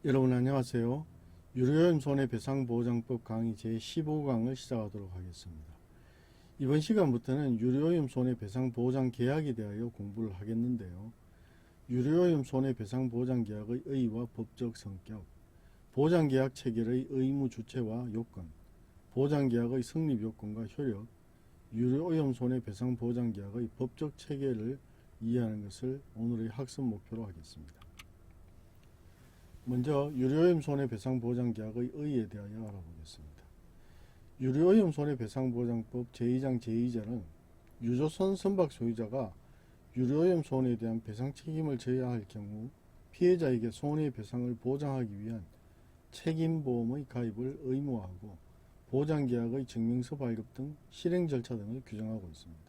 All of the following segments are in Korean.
여러분 안녕하세요. 유료오염 손해배상보장법 강의 제15강을 시작하도록 하겠습니다. 이번 시간부터는 유료오염 손해배상보장 계약에 대하여 공부를 하겠는데요. 유료오염 손해배상보장계약의 의의와 법적 성격, 보장계약 체결의 의무 주체와 요건, 보장계약의 성립요건과 효력, 유료오염 손해배상보장계약의 법적 체계를 이해하는 것을 오늘의 학습 목표로 하겠습니다. 먼저 유료오염 손해배상보장계약의 의의에 대하여 알아보겠습니다. 유료오염 손해배상보장법 제2장 제2절은 유조선 선박 소유자가 유료오염 손해에 대한 배상 책임을 져야 할 경우 피해자에게 손해배상을 보장하기 위한 책임보험의 가입을 의무화하고 보장계약의 증명서 발급 등 실행 절차 등을 규정하고 있습니다.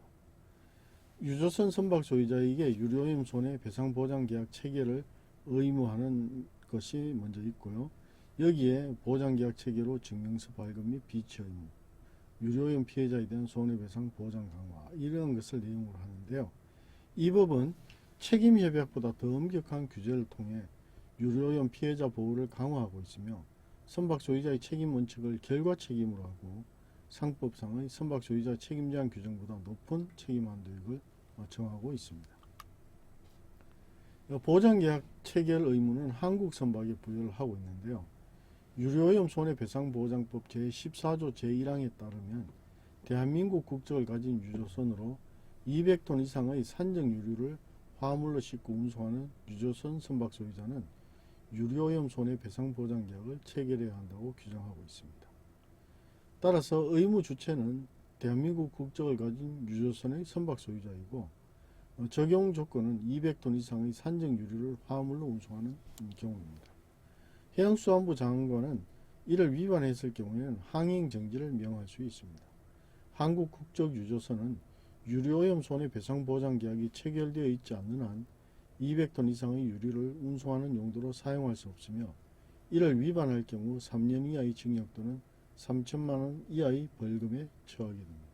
유조선 선박 소유자에게 유료오염 손해배상보장계약 체계를 의무화하는 것이 먼저 있고요. 여기에 보장계약 체계로 증명서 발급 및 비취 의무, 유료오염 피해자에 대한 손해배상 보장 강화 이런 것을 내용으로 하는데요. 이 법은 책임협약보다 더 엄격한 규제를 통해 유료오염 피해자 보호를 강화하고 있으며 선박 소유자의 책임 원칙을 결과 책임으로 하고 상법상의 선박 소유자 책임 제한 규정보다 높은 책임 한도액을 정하고 있습니다. 보장계약 체결 의무는 한국선박에 부여를 하고 있는데요. 유료오염 손해배상보장법 제14조 제1항에 따르면 대한민국 국적을 가진 유조선으로 200톤 이상의 산적 유류를 화물로 싣고 운송하는 유조선 선박 소유자는 유료오염 손해배상보장계약을 체결해야 한다고 규정하고 있습니다. 따라서 의무 주체는 대한민국 국적을 가진 유조선의 선박 소유자이고 적용 조건은 200톤 이상의 산적 유류를 화물로 운송하는 경우입니다. 해양수산부 장관은 이를 위반했을 경우에는 항행 정지를 명할 수 있습니다. 한국 국적 유조선은 유료오염 손해배상보장계약이 체결되어 있지 않는 한 200톤 이상의 유류를 운송하는 용도로 사용할 수 없으며 이를 위반할 경우 3년 이하의 징역 또는 3천만 원 이하의 벌금에 처하게 됩니다.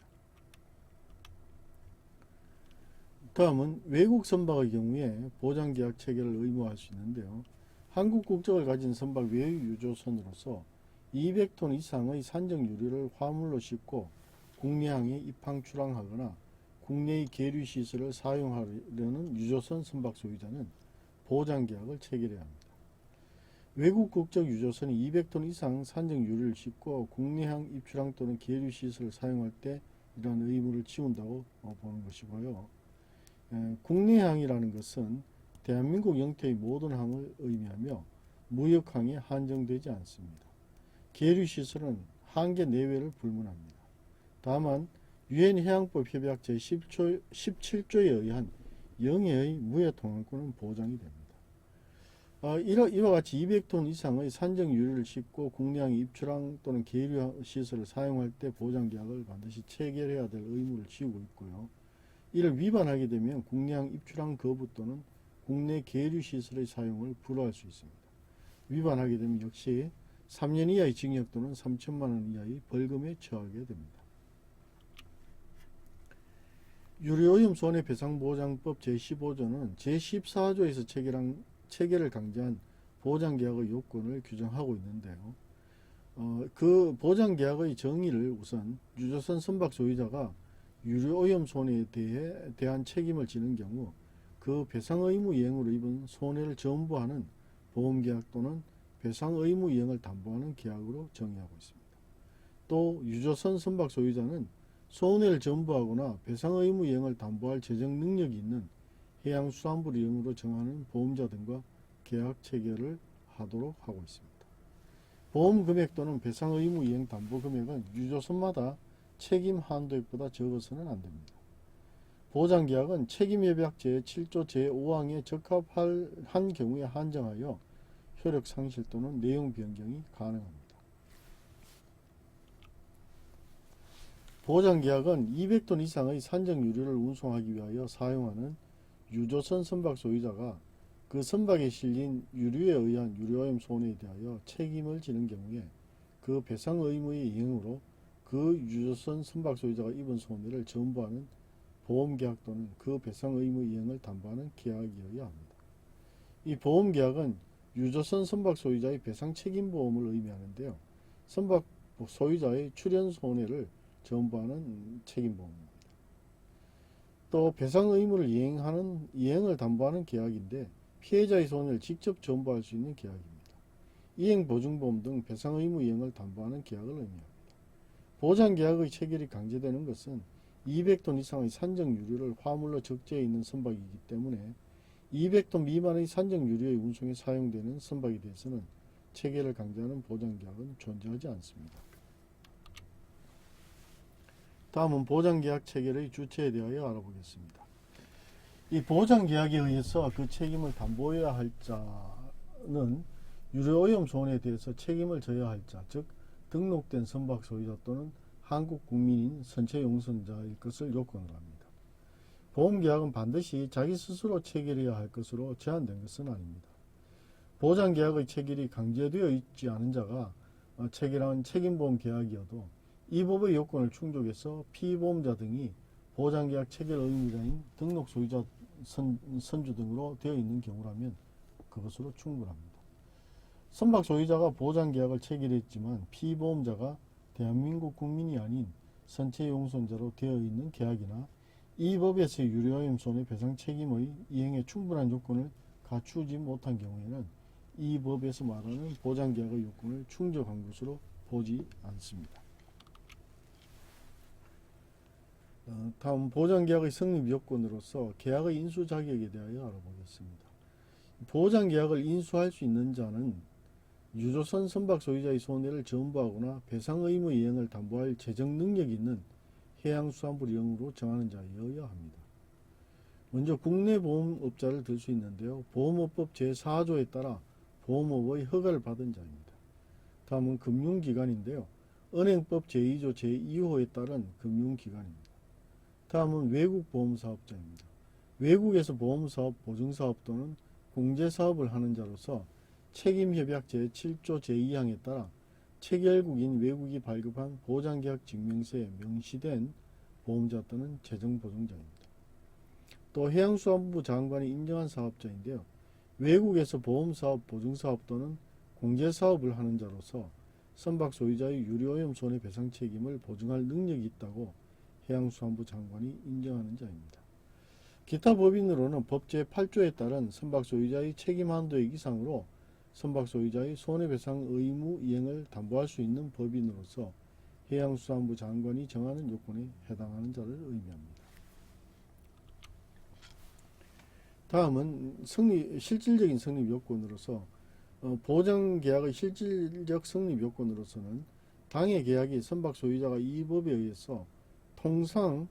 다음은 외국 선박의 경우에 보장계약 체결을 의무화할 수 있는데요. 한국 국적을 가진 선박 외유 유조선으로서 200톤 이상의 산적 유류를 화물로 싣고 국내항에 입항 출항하거나 국내의 계류 시설을 사용하려는 유조선 선박 소유자는 보장계약을 체결해야 합니다. 외국 국적 유조선이 200톤 이상 산적 유류를 싣고 국내항 입출항 또는 계류 시설을 사용할 때 이러한 의무를 지운다고 보는 것이고요. 국내항이라는 것은 대한민국 영토의 모든 항을 의미하며 무역항에 한정되지 않습니다. 계류시설은 한계 내외를 불문합니다. 다만 유엔 해양법 협약 제17조에 의한 영해의 무해 통항권은 보장이 됩니다. 이와 같이 200톤 이상의 산적 유류를 싣고 국내항 입출항 또는 계류 시설을 사용할 때 보장계약을 반드시 체결해야 될 의무를 지우고 있고요. 이를 위반하게 되면 국내항 입출항 거부 또는 국내 계류 시설의 사용을 불허할 수 있습니다. 위반하게 되면 역시 3년 이하의 징역 또는 3천만 원 이하의 벌금에 처하게 됩니다. 유료오염 손해배상보장법 제15조는 제14조에서 체결을 강제한 보장계약의 요건을 규정하고 있는데요. 그 보장계약의 정의를 우선 유조선 선박 소유자가 유료오염 손해에 대한 책임을 지는 경우 그 배상 의무 이행으로 입은 손해를 전부하는 보험계약 또는 배상 의무 이행을 담보하는 계약으로 정의하고 있습니다. 또 유조선 선박 소유자는 손해를 전부하거나 배상 의무 이행을 담보할 재정 능력이 있는 해양수산부를 영으로 정하는 보험자 등과 계약 체결을 하도록 하고 있습니다. 보험 금액 또는 배상 의무 이행 담보 금액은 유조선마다 책임 한도액보다 적어서는 안됩니다. 보장계약은 책임협약 제7조 제5항에 적합한 경우에 한정하여 효력 상실 또는 내용 변경이 가능합니다. 보장계약은 200톤 이상의 산적 유류를 운송하기 위하여 사용하는 유조선 선박 소유자가 그 선박에 실린 유류에 의한 유료오염 손해에 대하여 책임을 지는 경우에 그 배상 의무의 이행으로 그 유조선 선박 소유자가 입은 손해를 전부하는 보험계약 또는 그 배상 의무 이행을 담보하는 계약이어야 합니다. 이 보험계약은 유조선 선박 소유자의 배상 책임 보험을 의미하는데요. 선박 소유자의 출연 손해를 전부하는 책임 보험입니다. 또 배상 의무를 이행을 담보하는 계약인데 피해자의 손해를 직접 전부할 수 있는 계약입니다. 이행보증보험 등 배상 의무 이행을 담보하는 계약을 의미합니다. 보장계약의 체결이 강제되는 것은 200톤 이상의 산정 유류를 화물로 적재해 있는 선박이기 때문에 200톤 미만의 산정 유류의 운송에 사용되는 선박에 대해서는 체결을 강제하는 보장계약은 존재하지 않습니다. 다음은 보장계약 체결의 주체에 대하여 알아보겠습니다. 이 보장계약에 의해서 그 책임을 담보해야 할 자는 유료오염 손해에 대해서 책임을 져야 할 자, 즉 등록된 선박 소유자 또는 한국 국민인 선체 용선자일 것을 요건으로 합니다. 보험계약은 반드시 자기 스스로 체결해야 할 것으로 제한된 것은 아닙니다. 보장계약의 체결이 강제되어 있지 않은 자가 체결한 책임보험 계약이어도 이 법의 요건을 충족해서 피보험자 등이 보장계약 체결 의무자인 등록 소유자 선주 등으로 되어 있는 경우라면 그것으로 충분합니다. 선박 소유자가 보장계약을 체결했지만 피보험자가 대한민국 국민이 아닌 선체 용선자로 되어 있는 계약이나 이 법에서의 유료오염 손해 배상 책임의 이행에 충분한 요건을 갖추지 못한 경우에는 이 법에서 말하는 보장계약의 요건을 충족한 것으로 보지 않습니다. 다음 보장계약의 성립 요건으로서 계약의 인수 자격에 대하여 알아보겠습니다. 보장계약을 인수할 수 있는 자는 유조선 선박 소유자의 손해를 전부하거나 배상 의무 이행을 담보할 재정 능력이 있는 해양수산부를 영으로 정하는 자여야 합니다. 먼저 국내 보험업자를 들 수 있는데요. 보험업법 제4조에 따라 보험업의 허가를 받은 자입니다. 다음은 금융기관인데요. 은행법 제2조 제2호에 따른 금융기관입니다. 다음은 외국보험사업자입니다. 외국에서 보험사업, 보증사업 또는 공제사업을 하는 자로서 책임협약 제7조 제2항에 따라 체결국인 외국이 발급한 보장계약 증명서에 명시된 보험자 또는 재정보증자입니다. 또 해양수산부 장관이 인정한 사업자인데요. 외국에서 보험사업, 보증사업 또는 공제사업을 하는 자로서 선박 소유자의 유료오염 손해배상 책임을 보증할 능력이 있다고 해양수산부 장관이 인정하는 자입니다. 기타 법인으로는 법 제8조에 따른 선박 소유자의 책임 한도액 이상으로 선박 소유자의 손해배상 의무 이행을 담보할 수 있는 법인으로서 해양수산부 장관이 정하는 요건에 해당하는 자를 의미합니다. 다음은 실질적인 성립 요건으로서 보장계약의 실질적 성립 요건으로서는 당해 계약이 선박 소유자가 이 법에 의해서 통상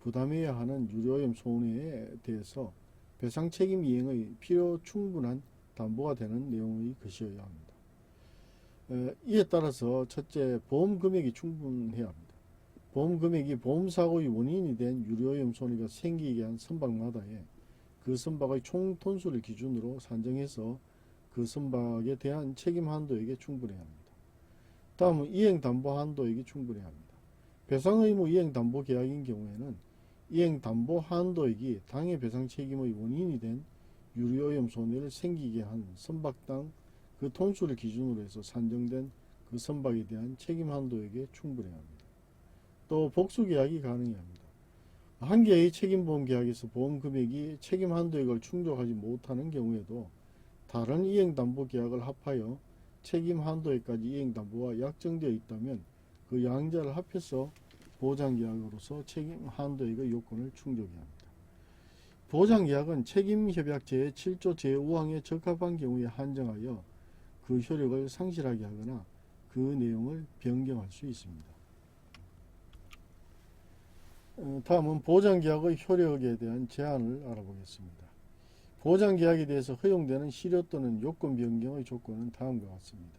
부담해야 하는 유료오염 손해에 대해서 배상 책임 이행의 필요 충분한 담보가 되는 내용의 것이어야 합니다. 이에 따라서 첫째, 보험 금액이 충분해야 합니다. 보험 금액이 보험사고의 원인이 된 유료오염 손해가 생기게 한 선박마다에 그 선박의 총 톤수를 기준으로 산정해서 그 선박에 대한 책임 한도액에 충분해야 합니다. 다음은 이행담보 한도액이 충분해야 합니다. 배상의무 이행담보 계약인 경우에는 이행담보 한도액이 당해 배상 책임의 원인이 된 유료오염 손해를 생기게 한 선박당 그 톤수를 기준으로 해서 산정된 그 선박에 대한 책임 한도액에 충분해야 합니다. 또 복수계약이 가능해야 합니다. 한 개의 책임보험 계약에서 보험 금액이 책임 한도액을 충족하지 못하는 경우에도 다른 이행담보 계약을 합하여 책임 한도액까지 이행담보가 약정되어 있다면 그 양자를 합해서 보장계약으로서 책임 한도액의 요건을 충족해야 합니다. 보장계약은 책임협약 제7조 제5항에 적합한 경우에 한정하여 그 효력을 상실하게 하거나 그 내용을 변경할 수 있습니다. 다음은 보장계약의 효력에 대한 제한을 알아보겠습니다. 보장계약에 대해서 허용되는 실효 또는 요건 변경의 조건은 다음과 같습니다.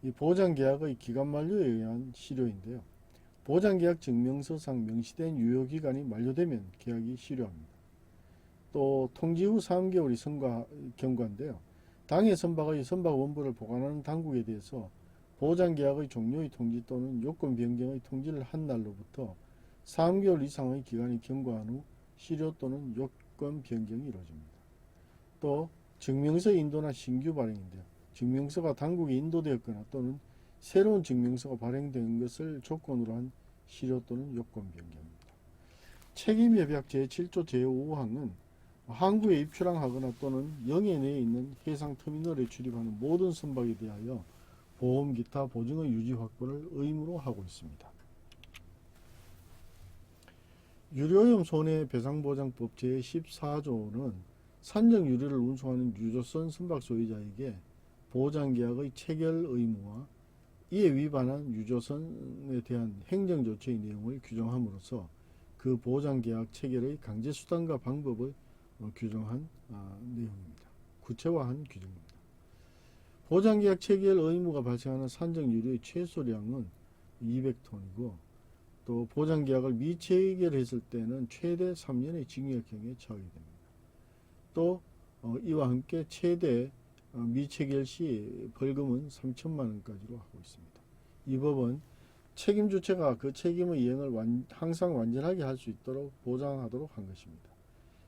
이 보장계약의 기간 만료에 의한 실효인데요. 보장계약 증명서상 명시된 유효기간이 만료되면 계약이 실효합니다. 또 통지 후 3개월이 경과인데요. 당해 선박의 선박 원본을 보관하는 당국에 대해서 보장계약의 종료의 통지 또는 요건 변경의 통지를 한 날로부터 3개월 이상의 기간이 경과한 후 실효 또는 요건 변경이 이루어집니다. 또 증명서 인도나 신규 발행인데요. 증명서가 당국에 인도되었거나 또는 새로운 증명서가 발행된 것을 조건으로 한 실효 또는 요건 변경입니다. 책임협약 제7조 제5항은 항구에 입출항하거나 또는 영해 내에 있는 해상터미널에 출입하는 모든 선박에 대하여 보험 기타 보증의 유지 확보를 의무로 하고 있습니다. 유료오염 손해배상보장법 제14조는 산적 유류를 운송하는 유조선 선박 소유자에게 보장계약의 체결 의무와 이에 위반한 유조선에 대한 행정조치의 내용을 규정함으로써 그 보장계약 체결의 강제수단과 방법을 규정한 내용입니다. 구체화한 규정입니다. 보장계약 체결 의무가 발생하는 산적 유류의 최소량은 200톤이고 또 보장계약을 미체결했을 때는 최대 3년의 징역형에 처하게 됩니다. 또 이와 함께 최대 미체결 시 벌금은 3천만 원까지로 하고 있습니다. 이 법은 책임 주체가 그 책임의 이행을 항상 완전하게 할 수 있도록 보장하도록 한 것입니다.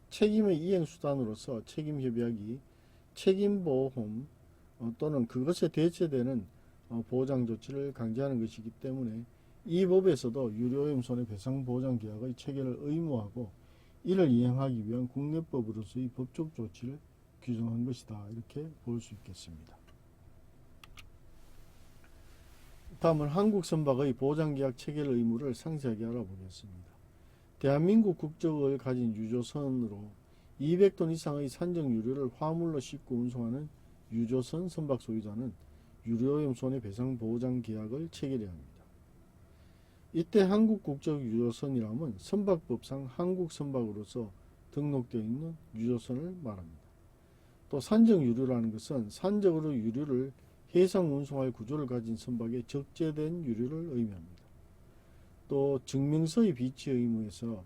책임의 이행 수단으로서 책임협약이 책임보험 또는 그것에 대체되는 보장 조치를 강제하는 것이기 때문에 이 법에서도 유료오염 손해배상보장계약의 체결을 의무하고 이를 이행하기 위한 국내법으로서의 법적 조치를 규정한 것이다. 이렇게 볼 수 있겠습니다. 다음은 한국선박의 보장계약 체결 의무를 상세하게 알아보겠습니다. 대한민국 국적을 가진 유조선으로 200톤 이상의 산적 유류를 화물로 싣고 운송하는 유조선 선박 소유자는 유료오염 손해배상보장계약을 체결해야 합니다. 이때 한국 국적 유조선이라면 선박법상 한국 선박으로서 등록되어 있는 유조선을 말합니다. 또 산적 유류라는 것은 산적으로 유류를 해상 운송할 구조를 가진 선박에 적재된 유류를 의미합니다. 또 증명서의 비치 의무에서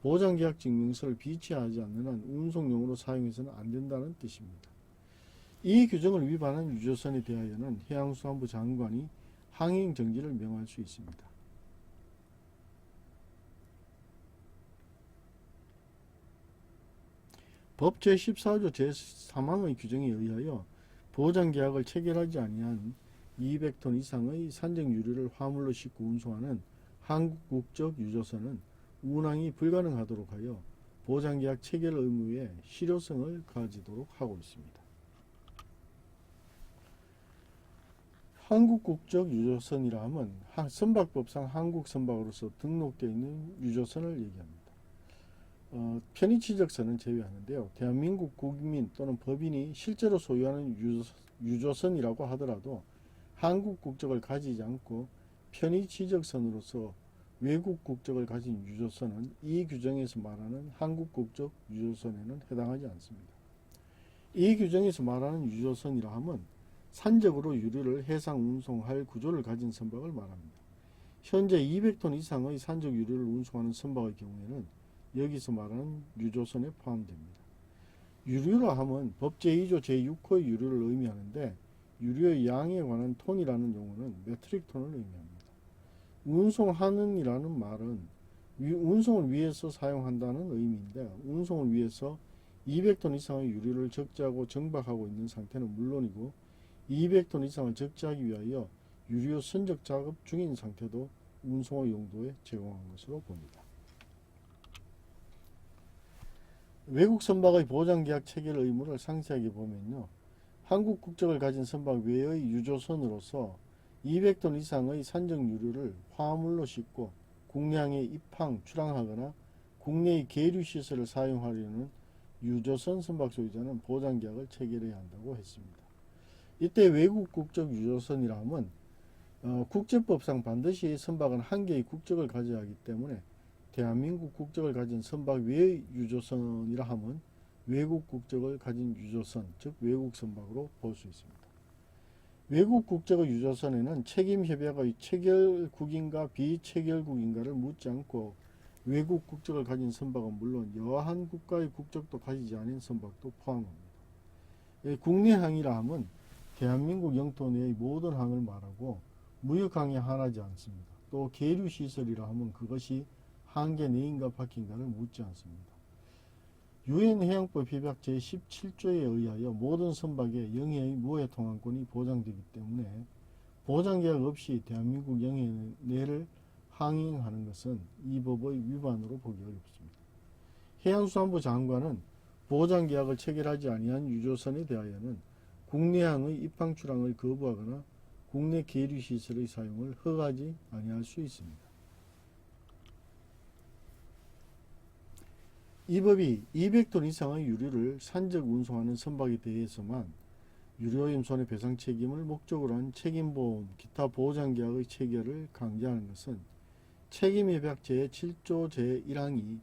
보장계약 증명서를 비치하지 않는 한 운송용으로 사용해서는 안 된다는 뜻입니다. 이 규정을 위반한 유조선에 대하여는 해양수산부 장관이 항행정지를 명할 수 있습니다. 법 제14조 제3항의 규정에 의하여 보장계약을 체결하지 아니한 200톤 이상의 산적 유류를 화물로 싣고 운송하는 한국 국적 유조선은 운항이 불가능하도록 하여 보장계약 체결 의무에 실효성을 가지도록 하고 있습니다. 한국 국적 유조선이라 하면 선박법상 한국 선박으로서 등록되어 있는 유조선을 얘기합니다. 편의취적선은 제외하는데요. 대한민국 국민 또는 법인이 실제로 소유하는 유조선이라고 하더라도 한국 국적을 가지지 않고 편의취적선으로서 외국 국적을 가진 유조선은 이 규정에서 말하는 한국 국적 유조선에는 해당하지 않습니다. 이 규정에서 말하는 유조선이라 함은 산적으로 유류를 해상 운송할 구조를 가진 선박을 말합니다. 현재 200톤 이상의 산적 유류를 운송하는 선박의 경우에는 여기서 말하는 유조선에 포함됩니다. 유류라 함은 법 제2조 제6호의 유류를 의미하는데 유류의 양에 관한 톤이라는 용어는 메트릭 톤을 의미합니다. 운송하는이라는 말은 운송을 위해서 사용한다는 의미인데 운송을 위해서 200톤 이상의 유류를 적재하고 정박하고 있는 상태는 물론이고 200톤 이상을 적재하기 위하여 유류 선적 작업 중인 상태도 운송의 용도에 제공한 것으로 봅니다. 외국 선박의 보장계약 체결 의무를 상세하게 보면요. 한국 국적을 가진 선박 외의 유조선으로서 200톤 이상의 산적 유류를 화물로 싣고 국내항에 입항, 출항하거나 국내의 계류시설을 사용하려는 유조선 선박 소유자는 보장계약을 체결해야 한다고 했습니다. 이때 외국 국적 유조선이라 함은 국제법상 반드시 선박은 한 개의 국적을 가져야 하기 때문에 대한민국 국적을 가진 선박 외의 유조선이라 함은 외국 국적을 가진 유조선, 즉 외국 선박으로 볼 수 있습니다. 외국 국적의 유조선에는 책임협약의 체결국인가 비체결국인가를 묻지 않고 외국 국적을 가진 선박은 물론 여한 국가의 국적도 가지지 않은 선박도 포함합니다. 국내항이라 함은 대한민국 영토 내의 모든 항을 말하고 무역항에 한하지 않습니다. 또 계류시설이라 하면 그것이 한계 내인가 밖인가를 묻지 않습니다. 유엔 해양법 협약 제17조에 의하여 모든 선박의 영해의 무해 통항권이 보장되기 때문에 보장계약 없이 대한민국 영해 내를 항행하는 것은 이 법의 위반으로 보기 어렵습니다. 해양수산부 장관은 보장계약을 체결하지 아니한 유조선에 대하여는 국내항의 입항 출항을 거부하거나 국내 계류시설의 사용을 허가하지 아니할 수 있습니다. 이 법이 200톤 이상의 유류를 산적 운송하는 선박에 대해서만 유류오염 손해배상 책임을 목적으로 한 책임보험, 기타 보장계약의 체결을 강제하는 것은 책임협약 제7조 제1항이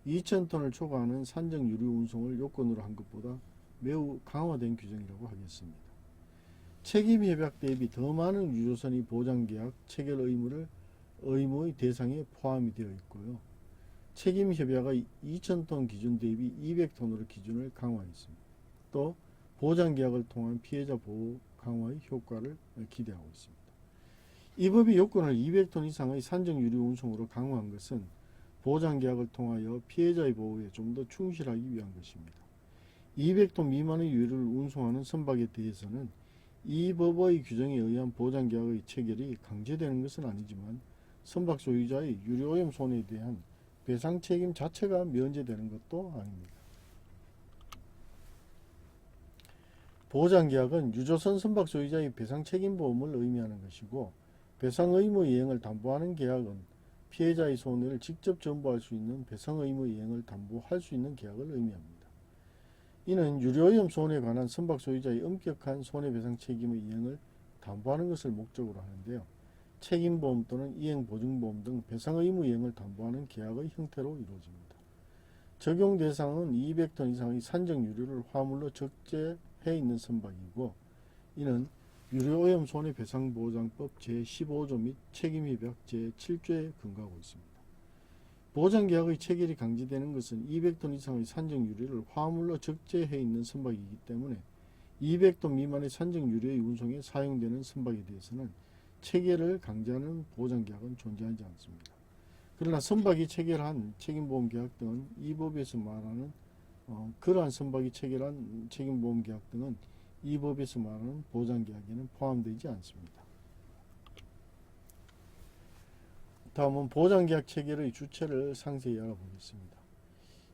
2,000톤을 초과하는 산적 유류 운송을 요건으로 한 것보다 매우 강화된 규정이라고 하겠습니다. 책임협약 대비 더 많은 유조선이 보장계약 체결 의무의 대상에 포함이 되어 있고요. 책임협약의 2,000톤 기준 대비 200톤으로 기준을 강화했습니다. 또 보장계약을 통한 피해자 보호 강화의 효과를 기대하고 있습니다. 이 법이 요건을 200톤 이상의 산적 유류 운송으로 강화한 것은 보장계약을 통하여 피해자의 보호에 좀 더 충실하기 위한 것입니다. 200톤 미만의 유류를 운송하는 선박에 대해서는 이 법의 규정에 의한 보장계약의 체결이 강제되는 것은 아니지만 선박 소유자의 유류오염 손해에 대한 배상 책임 자체가 면제되는 것도 아닙니다. 보장계약은 유조선 선박 소유자의 배상 책임보험을 의미하는 것이고 배상 의무 이행을 담보하는 계약은 피해자의 손해를 직접 전부할 수 있는 배상 의무 이행을 담보할 수 있는 계약을 의미합니다. 이는 유류오염 손해에 관한 선박 소유자의 엄격한 손해배상 책임의 이행을 담보하는 것을 목적으로 하는데요. 책임보험 또는 이행보증보험 등 배상 의무 이행을 담보하는 계약의 형태로 이루어집니다. 적용 대상은 200톤 이상의 산적 유류를 화물로 적재해 있는 선박이고 이는 유류오염 손해배상보장법 제15조 및 책임협약 제7조에 근거하고 있습니다. 보장계약의 체결이 강제되는 것은 200톤 이상의 산적 유류를 화물로 적재해 있는 선박이기 때문에 200톤 미만의 산적 유류의 운송에 사용되는 선박에 대해서는 체결을 강제하는 보장계약은 존재하지 않습니다. 그러나 선박이 체결한 책임보험계약 등은 이 법에서 말하는 그러한 선박이 체결한 책임보험계약 등은 이 법에서 말하는 보장계약에는 포함되지 않습니다. 다음은 보장계약 체결의 주체를 상세히 알아보겠습니다.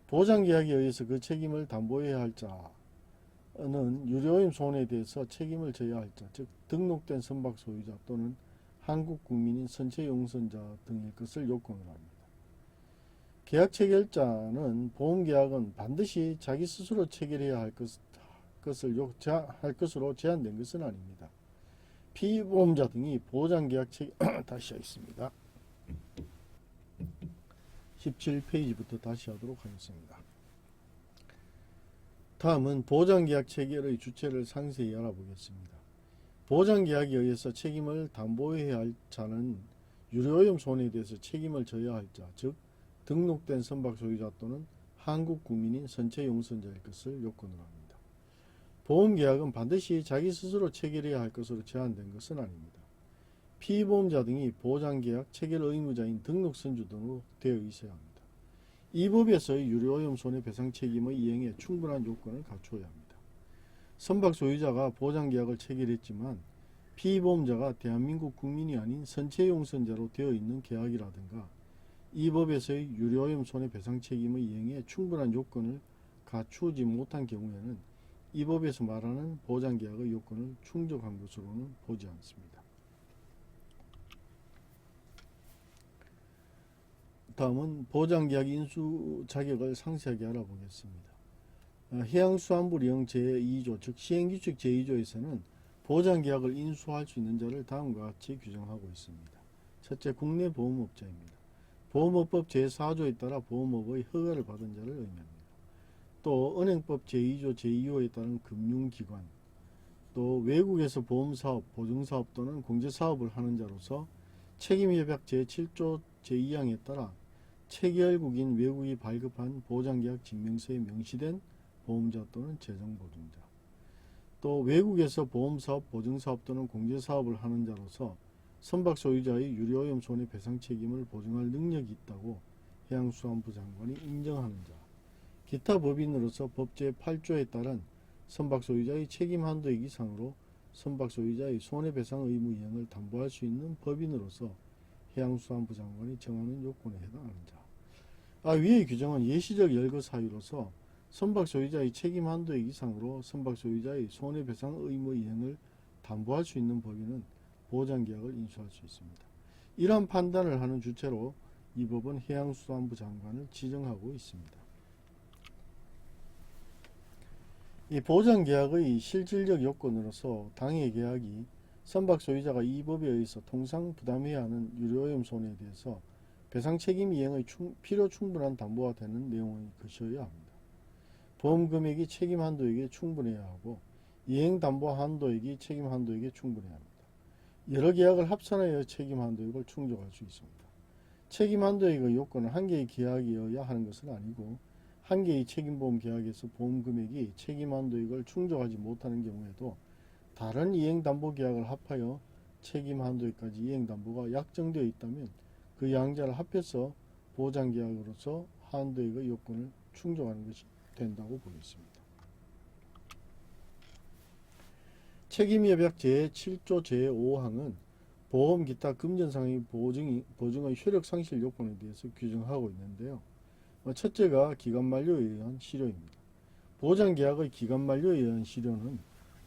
보장계약에 의해서 그 책임을 담보해야 할 자는 유류오염 손해에 대해서 책임을 져야 할 자, 즉 등록된 선박 소유자 또는 한국 국민인 선체 용선자 등일 것을 요건으로 합니다. 계약 체결자는 보험계약은 반드시 자기 스스로 체결해야 할 것으로 제한된 것은 아닙니다. 피보험자 등이 보장계약 체결 다시 하겠습니다. 17페이지부터 다시 하도록 하겠습니다. 다음은 보장계약 체결의 주체를 상세히 알아보겠습니다. 보장계약에 의해서 책임을 담보해야 할 자는 유류오염 손해에 대해서 책임을 져야 할 자, 즉 등록된 선박 소유자 또는 한국 국민인 선체 용선자일 것을 요건으로 합니다. 보험계약은 반드시 자기 스스로 체결해야 할 것으로 제한된 것은 아닙니다. 피보험자 등이 보장계약 체결 의무자인 등록선주 등으로 되어 있어야 합니다. 이 법에서의 유류오염 손해배상 책임의 이행에 충분한 요건을 갖추어야 합니다. 선박 소유자가 보장계약을 체결했지만 피보험자가 대한민국 국민이 아닌 선체용선자로 되어 있는 계약이라든가 이 법에서의 유류오염 손해배상 책임의 이행에 충분한 요건을 갖추지 못한 경우에는 이 법에서 말하는 보장계약의 요건을 충족한 것으로는 보지 않습니다. 다음은 보장계약 인수 자격을 상세하게 알아보겠습니다. 해양수산부령 제2조 즉 시행규칙 제2조에서는 보장계약을 인수할 수 있는 자를 다음과 같이 규정하고 있습니다. 첫째, 국내 보험업자입니다. 보험업법 제4조에 따라 보험업의 허가를 받은 자를 의미합니다. 또 은행법 제2조 제2호에 따른 금융기관, 또 외국에서 보험사업, 보증사업 또는 공제사업을 하는 자로서 책임협약 제7조 제2항에 따라 체결국인 외국이 발급한 보장계약 증명서에 명시된 보험자 또는 재정보증자, 또 외국에서 보험사업, 보증사업 또는 공제사업을 하는 자로서 선박 소유자의 유류오염 손해배상 책임을 보증할 능력이 있다고 해양수산부 장관이 인정하는 자, 기타 법인으로서 법 제8조에 따른 선박 소유자의 책임 한도액 이상으로 선박 소유자의 손해배상 의무 이행을 담보할 수 있는 법인으로서 해양수산부 장관이 정하는 요건에 해당하는 자. 위의 규정은 예시적 열거 사유로서 선박 소유자의 책임 한도액 이상으로 선박 소유자의 손해배상 의무 이행을 담보할 수 있는 법인은 보장계약을 인수할 수 있습니다. 이러한 판단을 하는 주체로 이 법은 해양수산부 장관을 지정하고 있습니다. 이 보장계약의 실질적 요건으로서 당해계약이 선박 소유자가 이 법에 의해서 통상 부담해야 하는 유료오염 손해에 대해서 배상 책임 이행의 필요 충분한 담보가 되는 내용의 것이어야 합니다. 보험 금액이 책임 한도액에 충분해야 하고 이행 담보 한도액이 책임 한도액에 충분해야 합니다. 여러 계약을 합산하여 책임 한도액을 충족할 수 있습니다. 책임 한도액의 요건은 한 개의 계약이어야 하는 것은 아니고 한 개의 책임보험 계약에서 보험 금액이 책임 한도액을 충족하지 못하는 경우에도 다른 이행담보 계약을 합하여 책임 한도액까지 이행담보가 약정되어 있다면 그 양자를 합해서 보장계약으로서 한도액의 요건을 충족하는 것이 된다고 보겠습니다. 책임협약 제7조 제5항은 보험 기타 금전상의 보증의 효력 상실 요건에 대해서 규정하고 있는데요. 첫째가 기간 만료에 의한 실효입니다. 보장계약의 기간 만료에 의한 실효는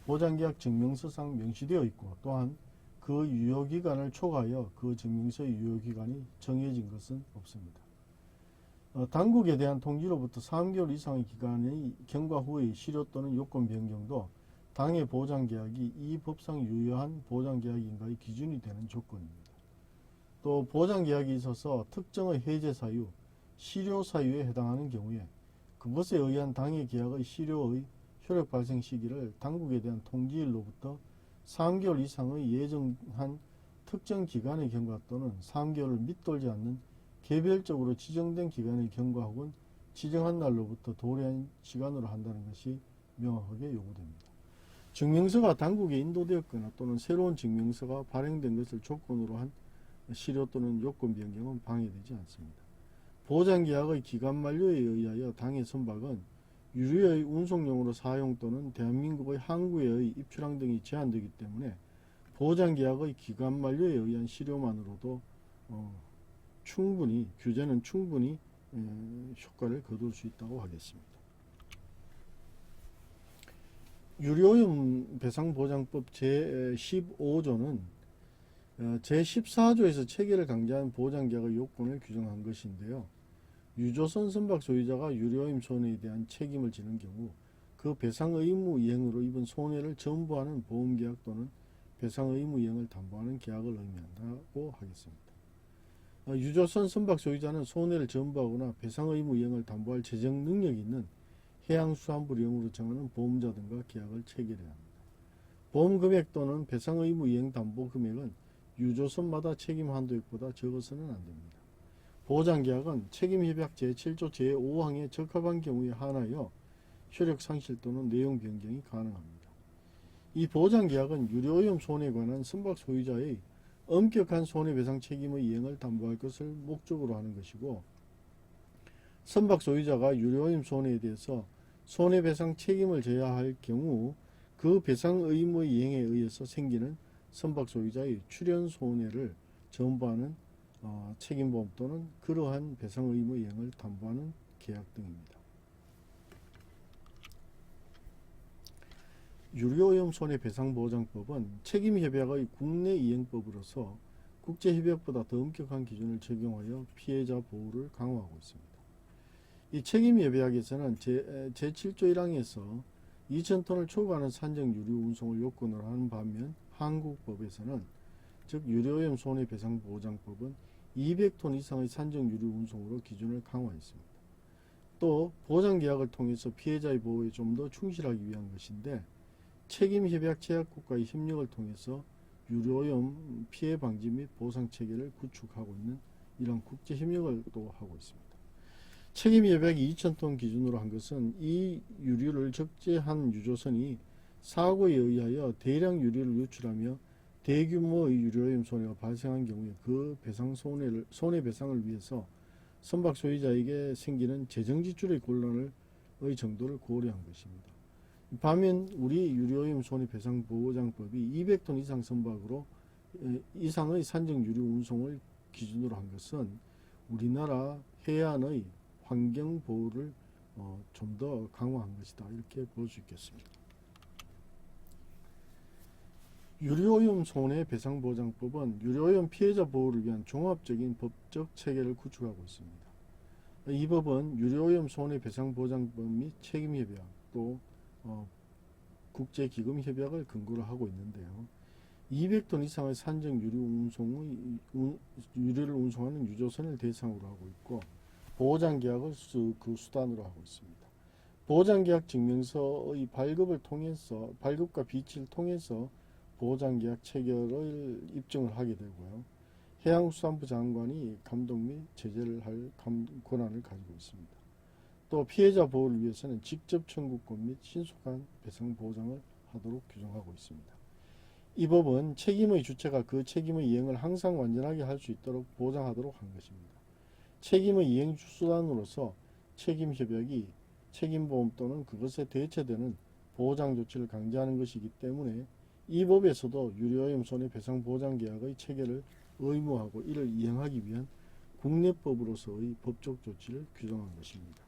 보장계약 증명서상 명시되어 있고 또한 그 유효기간을 초과하여 그 증명서의 유효기간이 정해진 것은 없습니다. 당국에 대한 통지로부터 3개월 이상의 기간의 경과 후의 실효 또는 요건 변경도 당해 보장계약이 이 법상 유효한 보장계약인가의 기준이 되는 조건입니다. 또 보장계약이 있어서 특정의 해제 사유, 실효 사유에 해당하는 경우에 그것에 의한 당해 계약의 실효의 효력 발생 시기를 당국에 대한 통지일로부터 3개월 이상의 예정한 특정 기간의 경과 또는 3개월을 밑돌지 않는 개별적으로 지정된 기간의 경과 혹은 지정한 날로부터 도래한 시간으로 한다는 것이 명확하게 요구됩니다. 증명서가 당국에 인도되었거나 또는 새로운 증명서가 발행된 것을 조건으로 한 실효 또는 요건 변경은 방해되지 않습니다. 보장계약의 기간 만료에 의하여 당해 선박은 유류의 운송용으로 사용 또는 대한민국의 항구에 입출항 등이 제한되기 때문에 보장계약의 기간 만료에 의한 실효만으로도 규제는 충분히 효과를 거둘 수 있다고 하겠습니다. 유료오염 배상보장법 제15조는 제14조에서 체계를 강제한 보장계약의 요건을 규정한 것인데요. 유조선 선박 소유자가 유료오염 손해에 대한 책임을 지는 경우 그 배상 의무 이행으로 입은 손해를 전부하는 보험계약 또는 배상 의무 이행을 담보하는 계약을 의미한다고 하겠습니다. 유조선 선박 소유자는 손해를 전부하거나 배상 의무 이행을 담보할 재정 능력이 있는 해양수산부령으로 정하는 보험자 등과 계약을 체결해야 합니다. 보험 금액 또는 배상 의무 이행 담보 금액은 유조선마다 책임 한도액보다 적어서는 안 됩니다. 보장계약은 책임협약 제7조 제5항에 적합한 경우에 한하여 효력 상실 또는 내용 변경이 가능합니다. 이 보장계약은 유료오염 손해에 관한 선박 소유자의 엄격한 손해배상 책임의 이행을 담보할 것을 목적으로 하는 것이고 선박 소유자가 유료오염 손해에 대해서 손해배상 책임을 져야 할 경우 그 배상 의무 이행에 의해서 생기는 선박 소유자의 출연 손해를 전부하는 책임보험 또는 그러한 배상 의무 이행을 담보하는 계약 등입니다. 유료오염 손해배상보장법은 책임협약의 국내 이행법으로서 국제협약보다 더 엄격한 기준을 적용하여 피해자 보호를 강화하고 있습니다. 이 책임협약에서는 제7조 1항에서 2,000톤을 초과하는 산적 유류 운송을 요건으로 하는 반면 한국법에서는 즉 유료오염 손해배상보장법은 200톤 이상의 산적 유류 운송으로 기준을 강화했습니다. 또 보장계약을 통해서 피해자의 보호에 좀 더 충실하기 위한 것인데 책임협약 제약국가의 협력을 통해서 유료오염 피해 방지 및 보상 체계를 구축하고 있는 이런 국제협력을 또 하고 있습니다. 책임협약이 2,000톤 기준으로 한 것은 이 유류를 적재한 유조선이 사고에 의하여 대량 유류를 유출하며 대규모의 유료오염 손해가 발생한 경우에 그 손해배상을 위해서 선박 소유자에게 생기는 재정지출의 곤란을 정도를 고려한 것입니다. 반면 우리 유료오염 손해배상보장법이 200톤 이상 선박으로 이상의 산정 유류 운송을 기준으로 한 것은 우리나라 해안의 환경 보호를 좀 더 강화한 것이다, 이렇게 볼 수 있겠습니다. 유료오염 손해배상보장법은 유료오염 피해자 보호를 위한 종합적인 법적 체계를 구축하고 있습니다. 이 법은 유료오염 손해배상보장법 및 책임협약 또 국제기금협약을 근거로 하고 있는데요. 200톤 이상의 산정 유류를 운송하는 유조선을 대상으로 하고 있고, 보장계약을 그 수단으로 하고 있습니다. 보장계약 증명서의 발급과 비치를 통해서 보장계약 체결을 입증을 하게 되고요. 해양수산부 장관이 감독 및 제재를 할 권한을 가지고 있습니다. 또 피해자 보호를 위해서는 직접 청구권 및 신속한 배상 보장을 하도록 규정하고 있습니다. 이 법은 책임의 주체가 그 책임의 이행을 항상 완전하게 할 수 있도록 보장하도록 한 것입니다. 책임의 이행 수단으로서 책임협약이 책임보험 또는 그것에 대체되는 보장 조치를 강제하는 것이기 때문에 이 법에서도 유료오염 손해배상보장계약의 체계를 의무하고 이를 이행하기 위한 국내법으로서의 법적 조치를 규정한 것입니다.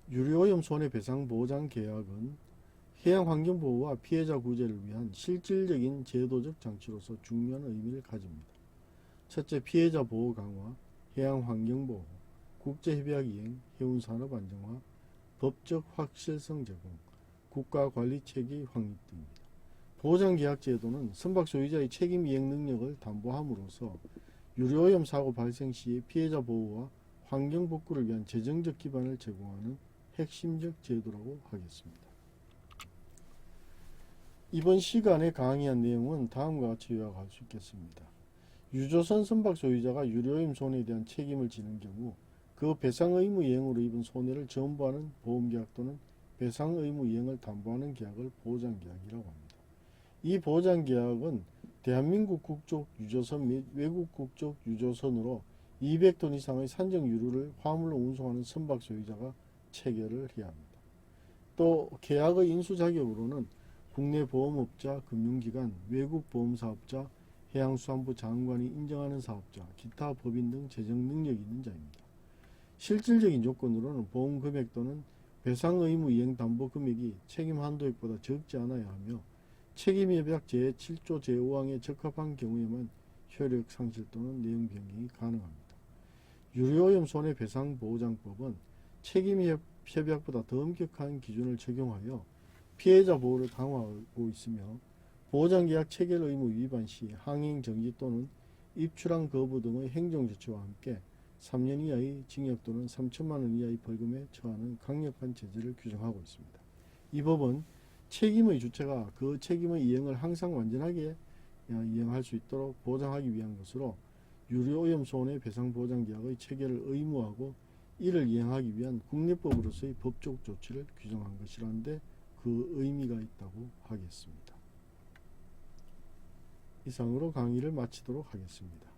유료오염 손해배상보장계약은 해양환경보호와 피해자 구제를 위한 실질적인 제도적 장치로서 중요한 의미를 가집니다. 첫째, 피해자 보호 강화, 해양환경보호, 국제협약 이행, 해운산업 안정화, 법적 확실성 제공, 국가관리체계 확립 등입니다. 보장계약 제도는 선박 소유자의 책임 이행 능력을 담보함으로써 유료오염 사고 발생 시의 피해자 보호와 환경 복구를 위한 재정적 기반을 제공하는 핵심적 제도라고 하겠습니다. 이번 시간에 강의한 내용은 다음과 같이 요약할 수 있겠습니다. 유조선 선박 소유자가 유료오염 손해에 대한 책임을 지는 경우 그 배상 의무 이행으로 입은 손해를 전부하는 보험계약 또는 배상 의무 이행을 담보하는 계약을 보장계약이라고 합니다. 이 보장계약은 대한민국 국적 유조선 및 외국 국적 유조선으로 200톤 이상의 산정 유류를 화물로 운송하는 선박 소유자가 체결을 해야 합니다. 또 계약의 인수 자격으로는 국내 보험업자, 금융기관, 외국 보험사업자, 해양수산부 장관이 인정하는 사업자, 기타 법인 등 재정 능력이 있는 자입니다. 실질적인 조건으로는 보험 금액 또는 배상 의무 이행 담보 금액이 책임 한도액보다 적지 않아야 하며 책임협약 제7조 제5항에 적합한 경우에만 효력 상실 또는 내용 변경이 가능합니다. 유료오염 손해배상보장법은 책임협약보다 더 엄격한 기준을 적용하여 피해자 보호를 강화하고 있으며 보장계약 체결 의무 위반 시 항행 정지 또는 입출항 거부 등의 행정조치와 함께 3년 이하의 징역 또는 3천만 원 이하의 벌금에 처하는 강력한 제재를 규정하고 있습니다. 이 법은 책임의 주체가 그 책임의 이행을 항상 완전하게 이행할 수 있도록 보장하기 위한 것으로 유료오염 손해배상보장계약의 체결을 의무하고 이를 이행하기 위한 국내법으로서의 법적 조치를 규정한 것이라는데 그 의미가 있다고 하겠습니다. 이상으로 강의를 마치도록 하겠습니다.